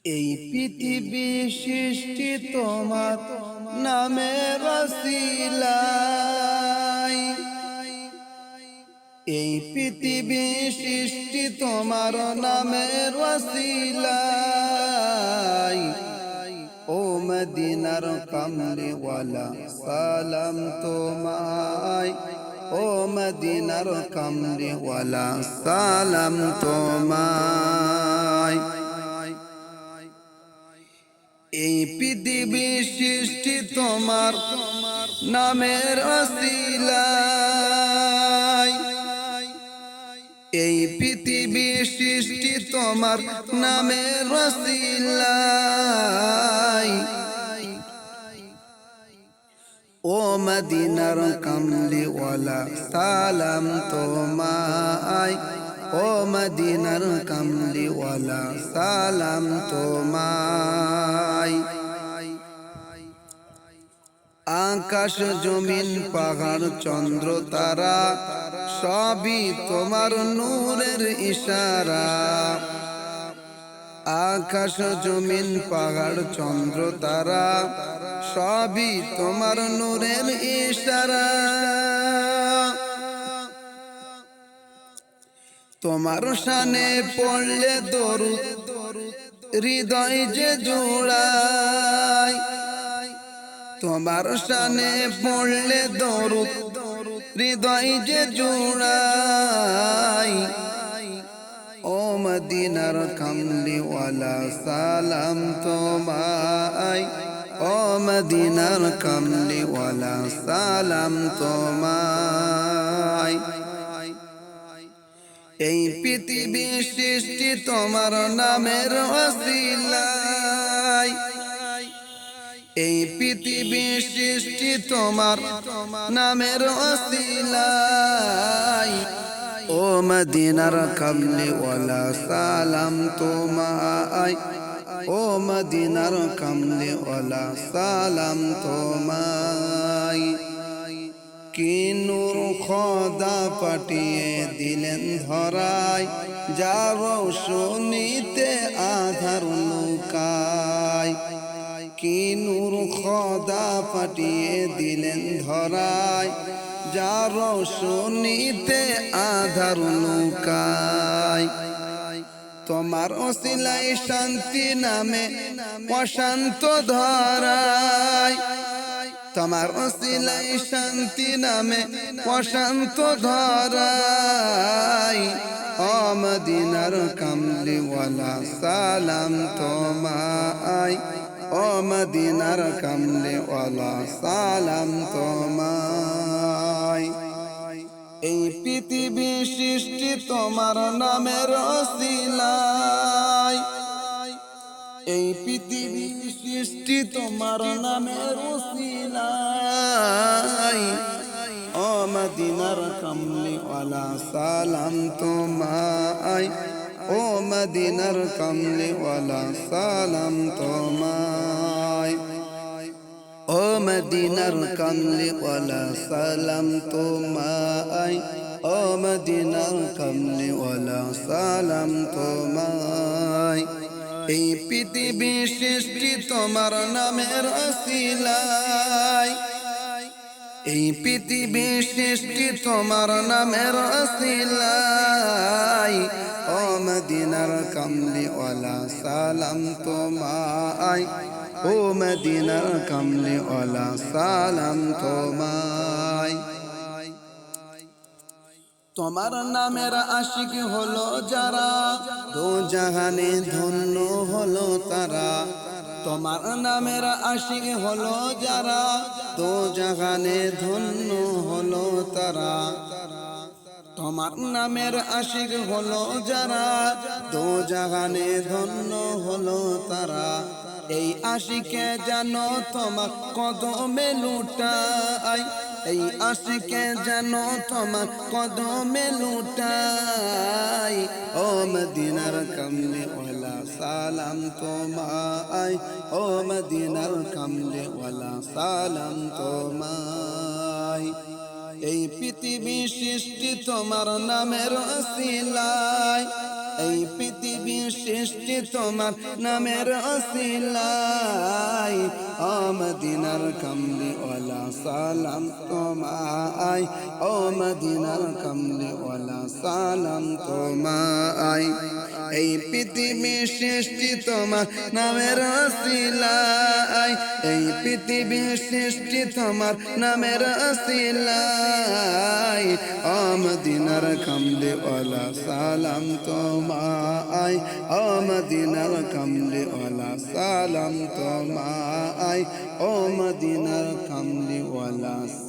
এই পৃথিবী সৃষ্টি তোমার নামের ওসিলায়। এই পৃথিবী সৃষ্টি তোমার নামের ওসিলায়। ও মদিনার কামলিওয়ালা সালাম তোমায়। ও মদিনার কামলিওয়ালা সালাম তোমায়। এই পৃথিবী সৃষ্টি তোমার নামের ওসিলায়। এই পৃথিবী সৃষ্টি তোমার নামের ওসিলায়। ও মদিনার কামলিওয়ালা সালাম তোমায়। ও মদিনার কামলিওয়ালা সালাম তোমায়। আকাশ জমিন পাহাড় চন্দ্র তারা সবই তোমার নূরের ইশারা। আকাশ জমিন পাহাড় চন্দ্র তারা সবই তোমার নূরের ইশারা। তোমার শানে পড়লে দরুদ হৃদয় যে জোড়ায়। তোমার শানে পড়লে দরুদ হৃদয় যে জোড়ায়। ও মদিনার কামলিওয়ালা সালাম তোমায়। ও মদিনার কামলিওয়ালা সালাম তোমায়। এই পৃথিবী সৃষ্টি তোমার নামের ওসিলায়। এই পৃথিবী সৃষ্টি তোমার নামের ওসিলায়। ও মদিনার কামলিওয়ালা সালাম তোমায়। ও মদিনার কামলিওয়ালা সালাম তোমায়। কি নূর খোদা পাঠিয়ে দিলেন ধরায়, যার রৌশনীতে আধার লুকায়। কি নূর খোদা পাঠিয়ে দিলেন ধরায়, যার রৌশনীতে আধার লুকায়। তোমার ওসিলায় শান্তি নামে অশান্ত ধরায়। তোমার ওসিলায় শান্তি নামে অশান্ত ধরায়। ও মদিনার কামলিওয়ালা সালাম তোমায়। ও মদিনার কামলিওয়ালা সালাম তোমায়। এই পৃথিবী সৃষ্টি তোমার নামের ওসিলায়। এই পৃথিবী সৃষ্টি তোমার নামের ওসিলায়। ও মদিনার কামলিওয়ালা সালাম তোমায়। ও মদিনার কামলিওয়ালা সালাম তোমায়। ও মদিনার কামলিওয়ালা সালাম তোমায়। ও মদিনার কামলিওয়ালা সালাম তোমায়। এই পৃথিবী সৃষ্টি তোমার নামের ওসিলায়। এই পৃথিবী সৃষ্টি তোমার নামের ওসিলায়। ও মদিনার কামলিওয়ালা সালাম তোমায়। ও মদিনার কামলিওয়ালা সালাম তোমায়। তোমার নামের আশিক হলো যারা, দো জাহানে ধন্য হলো তারা। তোমার নামের আশিক হলো যারা, দো জাহানে ধন্য হলো তারা। তোমার নামের আশিক হলো যারা, দো জাহানে ধন্য হলো তারা। এই আশিকে জানো তোমার কদমে লুটাই। এই আশিকে জানো তোমার কদমে লুটাই। ও মদিনার কামলিওয়ালা সালাম তোমায়। ও মদিনার কামলিওয়ালা সালাম তোমায়। এই পৃথিবী সৃষ্টি তোমার নামের ওসিলায়। এই পৃথিবী সৃষ্টি তোমার নামের ওসিলায় ও মদিনার কামলি ওয়ালা সালাম তোমায় ও মদিনার কামলি ওয়ালা সালাম তোমায় এই পৃথিবী সৃষ্টি তোমার নামের ওসিলায় এই পৃথিবী সৃষ্টি তোমার নামের ওসিলায় ও মদিনার কামলি ওয়ালা সালাম তোমায় ও মদিনার কামলি ওয়ালা সালাম তোমায় ও মদিনার কামলি ওয়ালা